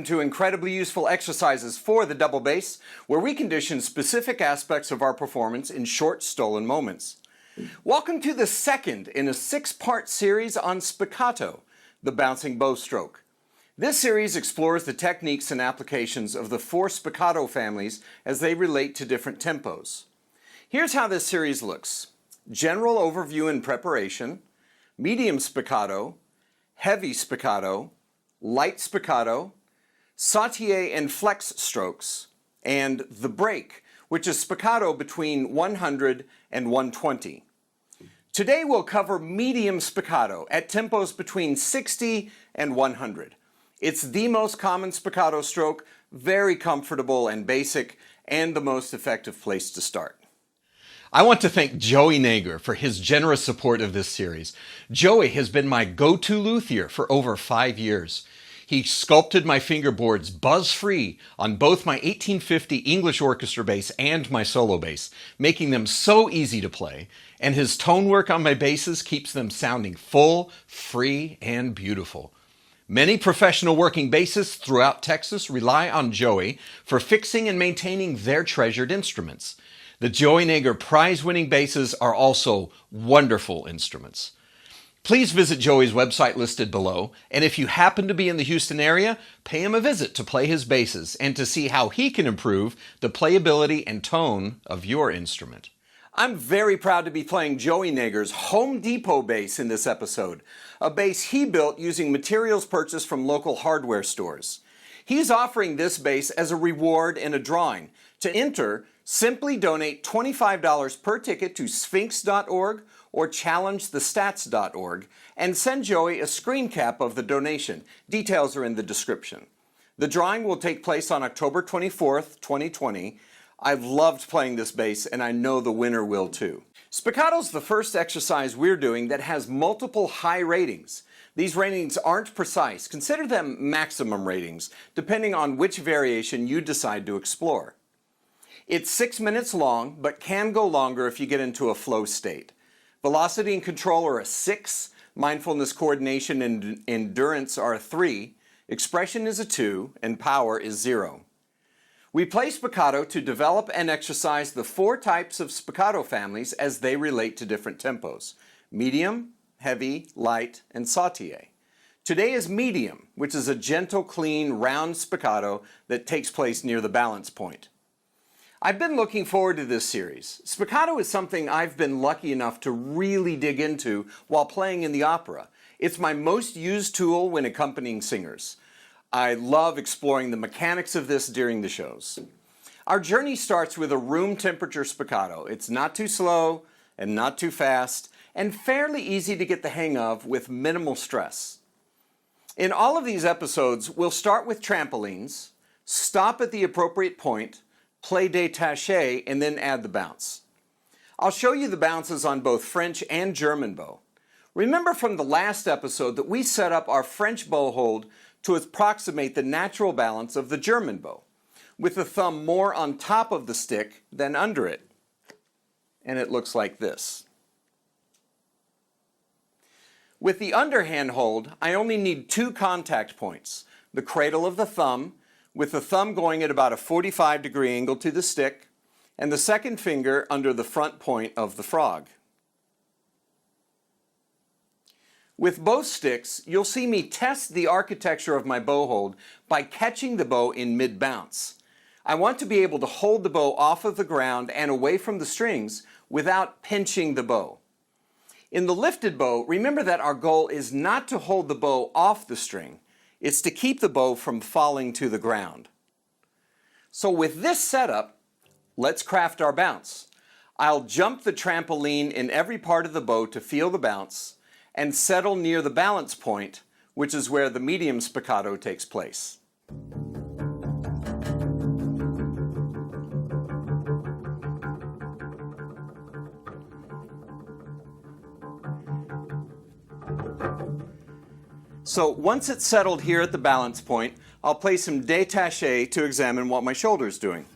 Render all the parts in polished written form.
to incredibly useful exercises for the double bass, where we condition specific aspects of our performance in short, stolen moments. Welcome to the second in a 6-part series on spiccato, the bouncing bow stroke. This series explores the techniques and applications of the 4 spiccato families as they relate to different tempos. Here's how this series looks. General overview and preparation, medium spiccato, heavy spiccato, light spiccato, sautille and flex strokes, and the break, which is spiccato between 100 and 120. Today we'll cover medium spiccato at tempos between 60 and 100. It's the most common spiccato stroke, very comfortable and basic, and the most effective place to start. I want to thank Joey Nager for his generous support of this series. Joey has been my go-to luthier for over 5 years. He sculpted my fingerboards buzz-free on both my 1850 English orchestra bass and my solo bass, making them so easy to play, and his tone work on my basses keeps them sounding full, free, and beautiful. Many professional working bassists throughout Texas rely on Joey for fixing and maintaining their treasured instruments. The Joey Nager prize-winning basses are also wonderful instruments. Please visit Joey's website listed below, and if you happen to be in the Houston area, pay him a visit to play his basses and to see how he can improve the playability and tone of your instrument. I'm very proud to be playing Joey Nager's Home Depot bass in this episode, a bass he built using materials purchased from local hardware stores. He's offering this bass as a reward in a drawing. To enter, simply donate $25 per ticket to sphinx.org or challengethestats.org and send Joey a screen cap of the donation. Details are in the description. The drawing will take place on October 24th, 2020. I've loved playing this bass and I know the winner will too. Spiccato's the first exercise we're doing that has multiple high ratings. These ratings aren't precise. Consider them maximum ratings, depending on which variation you decide to explore. It's 6 minutes long, but can go longer if you get into a flow state. Velocity and control are a 6, mindfulness, coordination, and endurance are a 3, expression is a 2, and power is 0. We play spiccato to develop and exercise the 4 types of spiccato families as they relate to different tempos: medium, heavy, light, and sautille. Today is medium, which is a gentle, clean, round spiccato that takes place near the balance point. I've been looking forward to this series. Spiccato is something I've been lucky enough to really dig into while playing in the opera. It's my most used tool when accompanying singers. I love exploring the mechanics of this during the shows. Our journey starts with a room temperature spiccato. It's not too slow and not too fast, and fairly easy to get the hang of with minimal stress. In all of these episodes, we'll start with trampolines, stop at the appropriate point, play détaché, and then add the bounce. I'll show you the bounces on both French and German bow. Remember from the last episode that we set up our French bow hold to approximate the natural balance of the German bow, with the thumb more on top of the stick than under it. And it looks like this. With the underhand hold, I only need 2 contact points: the cradle of the thumb, with the thumb going at about a 45-degree angle to the stick, and the second finger under the front point of the frog. With both sticks, you'll see me test the architecture of my bow hold by catching the bow in mid-bounce. I want to be able to hold the bow off of the ground and away from the strings without pinching the bow. In the lifted bow, remember that our goal is not to hold the bow off the string. It's to keep the bow from falling to the ground. So with this setup, let's craft our bounce. I'll jump the trampoline in every part of the bow to feel the bounce and settle near the balance point, which is where the medium spiccato takes place. So once it's settled here at the balance point, I'll play some détaché to examine what my shoulder's doing.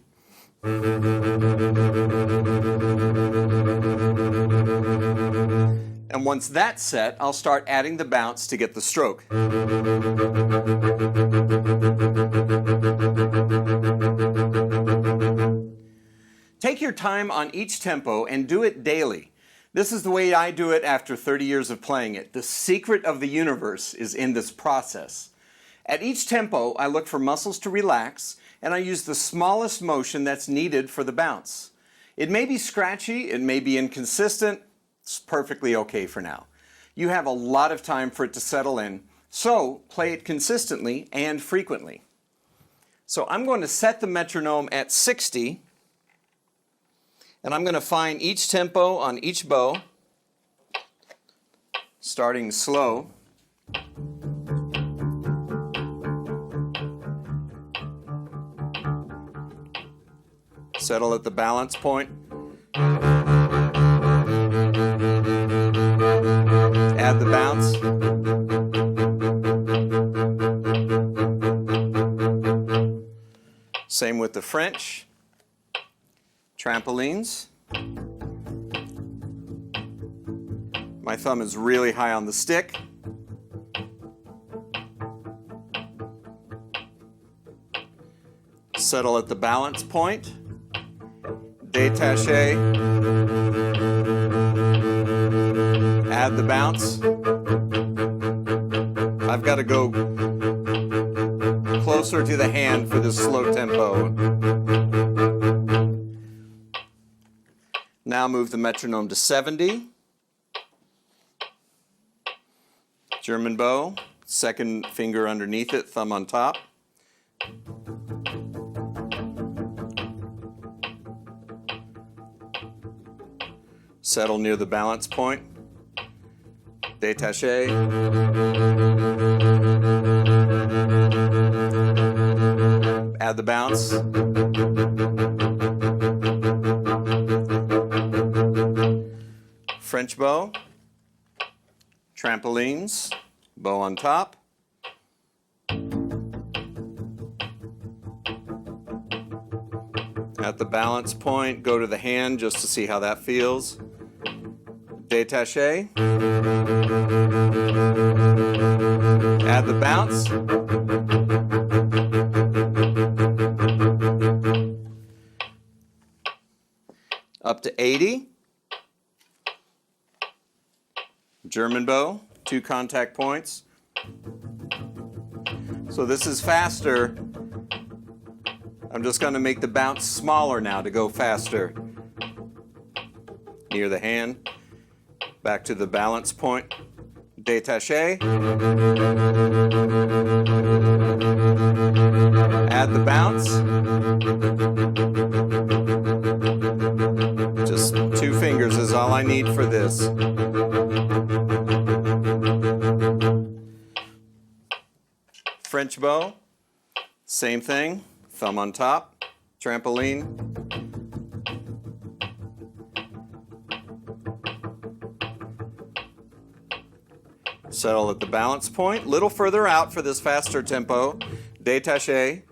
And once that's set, I'll start adding the bounce to get the stroke. Take your time on each tempo and do it daily. This is the way I do it after 30 years of playing it. The secret of the universe is in this process. At each tempo, I look for muscles to relax, and I use the smallest motion that's needed for the bounce. It may be scratchy, it may be inconsistent. It's perfectly okay for now. You have a lot of time for it to settle in, so play it consistently and frequently. So I'm going to set the metronome at 60, and I'm going to find each tempo on each bow, starting slow. Settle at the balance point. Add the bounce. Same with the French. Trampolines. My thumb is really high on the stick. Settle at the balance point. Détaché. Add the bounce. I've got to go closer to the hand for this slow tempo. Now move the metronome to 70. German bow, second finger underneath it, thumb on top. Settle near the balance point. Détaché. Add the bounce. French bow. Trampolines. Bow on top. At the balance point, go to the hand just to see how that feels. Détaché. Add the bounce. Up to 80. German bow, 2 contact points. So this is faster. I'm just going to make the bounce smaller now to go faster. Near the hand. Back to the balance point. Détaché. Add the bounce. Just 2 fingers is all I need for this. French bow. Same thing. Thumb on top. Trampoline. Settle at the balance point. Little further out for this faster tempo. Détaché.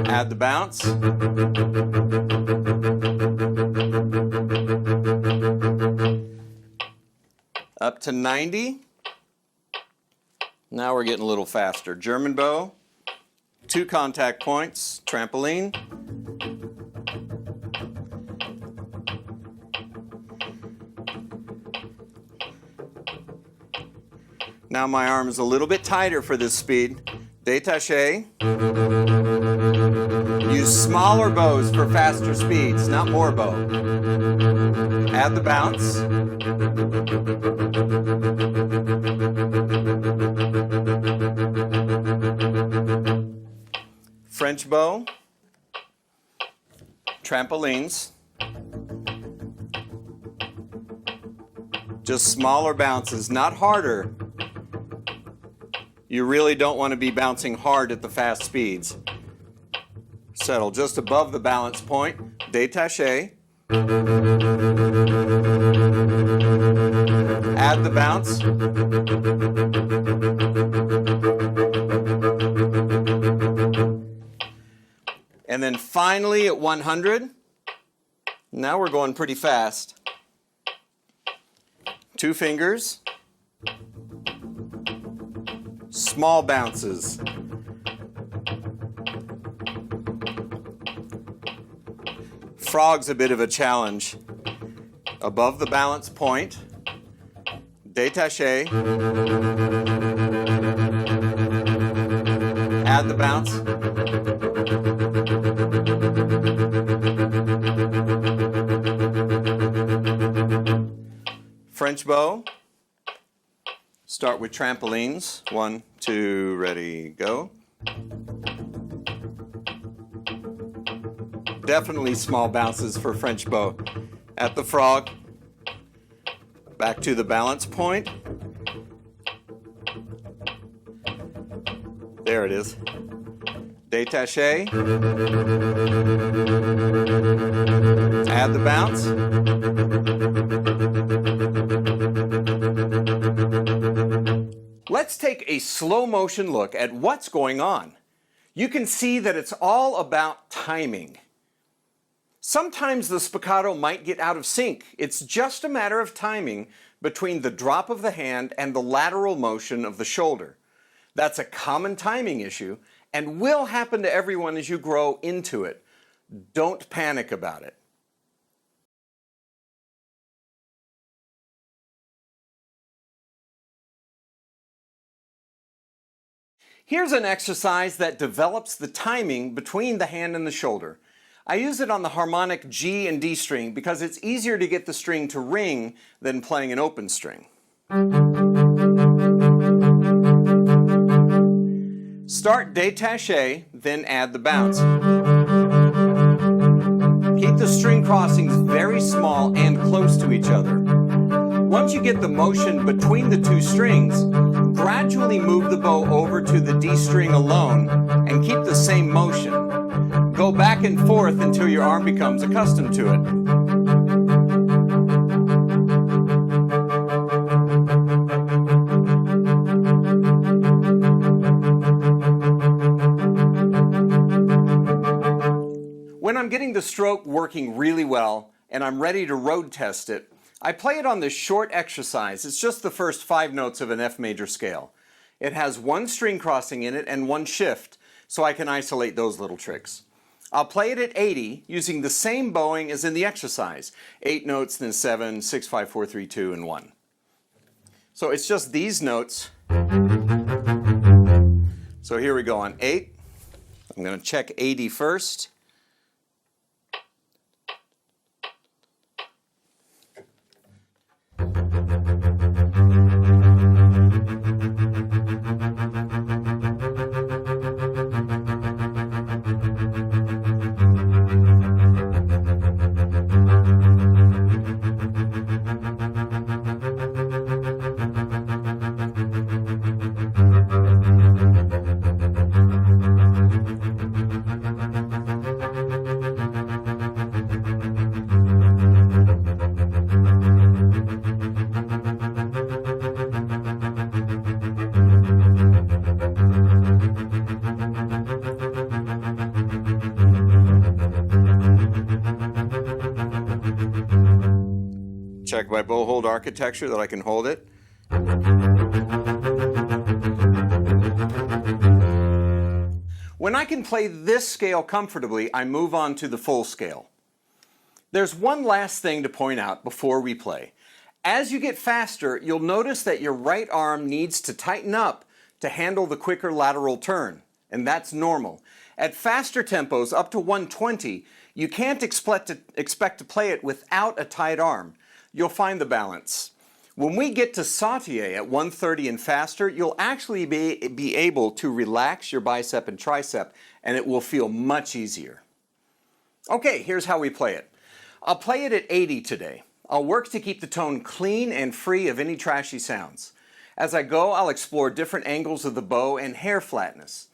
Add the bounce. Up to 90. Now we're getting a little faster. German bow. 2 contact points. Trampoline. Now my arm is a little bit tighter for this speed. Détaché. Use smaller bows for faster speeds, not more bow. Add the bounce. French bow. Trampolines. Just smaller bounces, not harder. You really don't want to be bouncing hard at the fast speeds. Settle just above the balance point. Détaché. Add the bounce. And then finally at 100, Now we're going pretty fast. 2 fingers. Small bounces. Frog's a bit of a challenge. Above the balance point, détaché, add the bounce, French bow, start with trampolines, 1, 2, ready, go. Definitely small bounces for French bow. At the frog, back to the balance point. There it is. Détaché. Add the bounce. Let's take a slow motion look at what's going on. You can see that it's all about timing. Sometimes the spiccato might get out of sync. It's just a matter of timing between the drop of the hand and the lateral motion of the shoulder. That's a common timing issue and will happen to everyone as you grow into it. Don't panic about it. Here's an exercise that develops the timing between the hand and the shoulder. I use it on the harmonic G and D string because it's easier to get the string to ring than playing an open string. Start détaché, then add the bounce. Keep the string crossings very small and close to each other. Once you get the motion between the 2 strings, gradually move the bow over to the D string alone and keep the same motion. Go back and forth until your arm becomes accustomed to it. When I'm getting the stroke working really well and I'm ready to road test it, I play it on this short exercise. It's just the first 5 notes of an F major scale. It has 1 string crossing in it and 1 shift, so I can isolate those little tricks. I'll play it at 80 using the same bowing as in the exercise. 8 notes, then 7, 6, 5, 4, 3, 2, and 1. So it's just these notes. So here we go on 8. I'm going to check 80 first. Check my bow hold architecture that I can hold it. When I can play this scale comfortably, I move on to the full scale. There's one last thing to point out before we play. As you get faster, you'll notice that your right arm needs to tighten up to handle the quicker lateral turn, and that's normal. At faster tempos, up to 120, you can't expect to play it without a tight arm. You'll find the balance. When we get to sautiller at 130 and faster, you'll actually be able to relax your bicep and tricep, and it will feel much easier. Okay, here's how we play it. I'll play it at 80 today. I'll work to keep the tone clean and free of any trashy sounds. As I go, I'll explore different angles of the bow and hair flatness.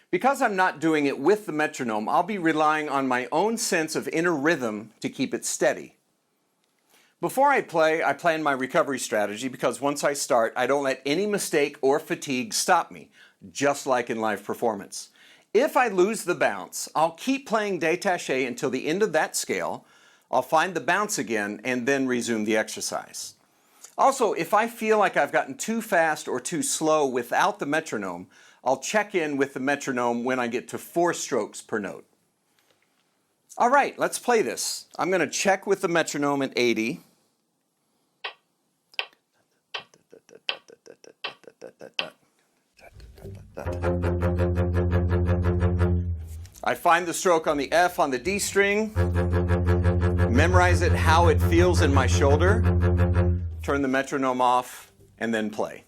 Because I'm not doing it with the metronome, I'll be relying on my own sense of inner rhythm to keep it steady. Before I plan my recovery strategy because once I start, I don't let any mistake or fatigue stop me, just like in live performance. If I lose the bounce, I'll keep playing détaché until the end of that scale, I'll find the bounce again and then resume the exercise. Also, if I feel like I've gotten too fast or too slow without the metronome, I'll check in with the metronome when I get to 4 strokes per note. All right, let's play this. I'm going to check with the metronome at 80. I find the stroke on the F on the D string, memorize it how it feels in my shoulder, turn the metronome off, and then play.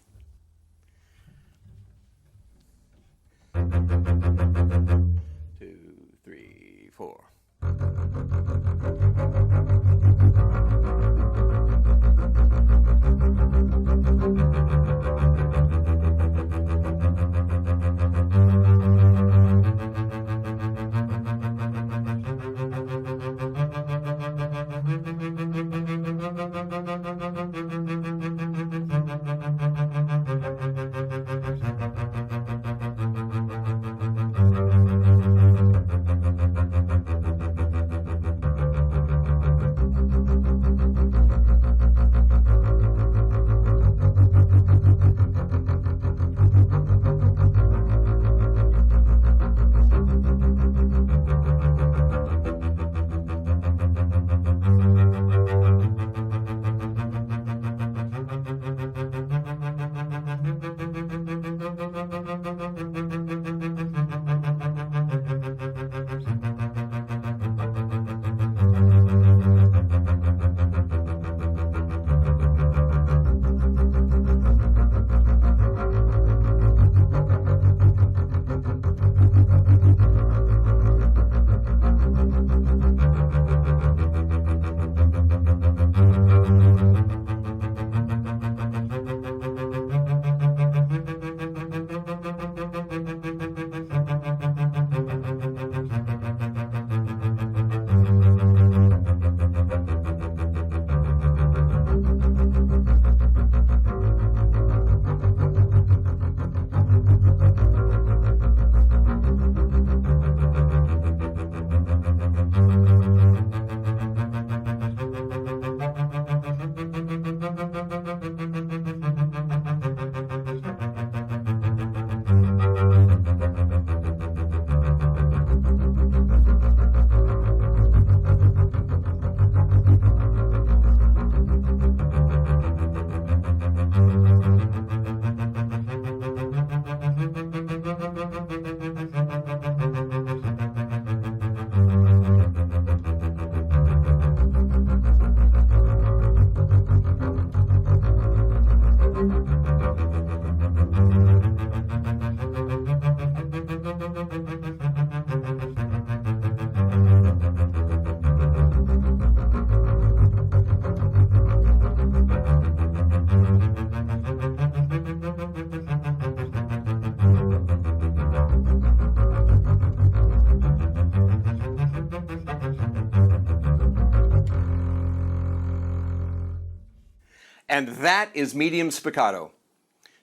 And that is medium spiccato.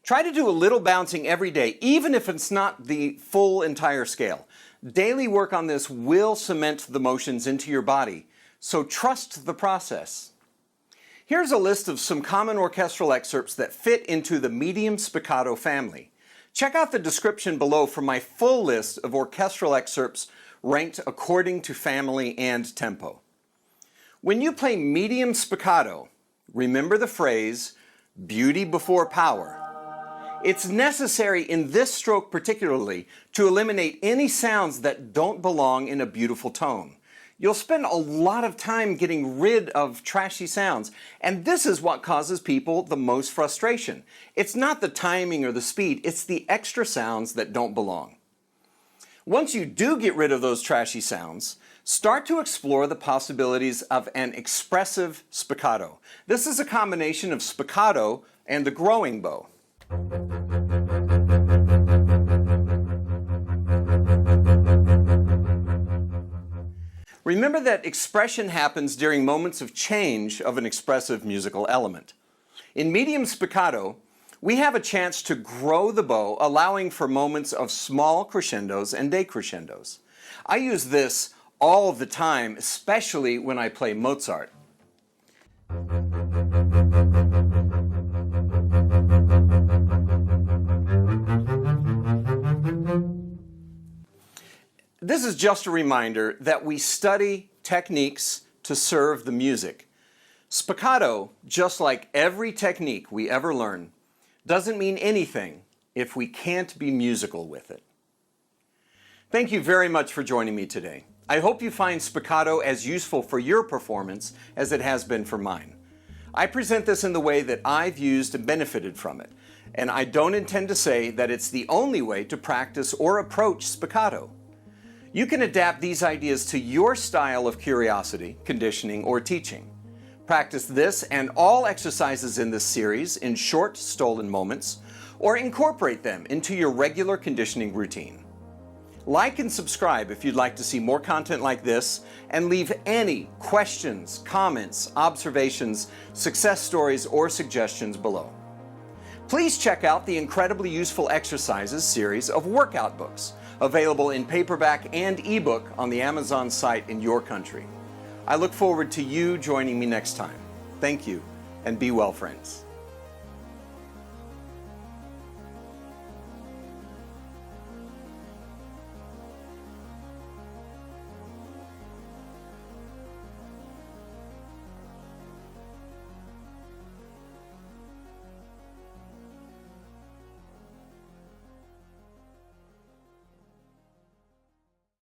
Try to do a little bouncing every day, even if it's not the full entire scale. Daily work on this will cement the motions into your body, so trust the process. Here's a list of some common orchestral excerpts that fit into the medium spiccato family. Check out the description below for my full list of orchestral excerpts ranked according to family and tempo. When you play medium spiccato, remember the phrase, beauty before power. It's necessary in this stroke particularly to eliminate any sounds that don't belong in a beautiful tone. You'll spend a lot of time getting rid of trashy sounds, and this is what causes people the most frustration. It's not the timing or the speed, it's the extra sounds that don't belong. Once you do get rid of those trashy sounds, start to explore the possibilities of an expressive spiccato. This is a combination of spiccato and the growing bow. Remember that expression happens during moments of change of an expressive musical element. In medium spiccato, we have a chance to grow the bow, allowing for moments of small crescendos and decrescendos. I use this all of the time, especially when I play Mozart. This is just a reminder that we study techniques to serve the music. Spiccato, just like every technique we ever learn, doesn't mean anything if we can't be musical with it. Thank you very much for joining me today. I hope you find Spiccato as useful for your performance as it has been for mine. I present this in the way that I've used and benefited from it, and I don't intend to say that it's the only way to practice or approach Spiccato. You can adapt these ideas to your style of curiosity, conditioning, or teaching. Practice this and all exercises in this series in short, stolen moments, or incorporate them into your regular conditioning routine. Like and subscribe if you'd like to see more content like this, and leave any questions, comments, observations, success stories, or suggestions below. Please check out the incredibly useful exercises series of workout books, available in paperback and ebook on the Amazon site in your country. I look forward to you joining me next time. Thank you, and be well, friends.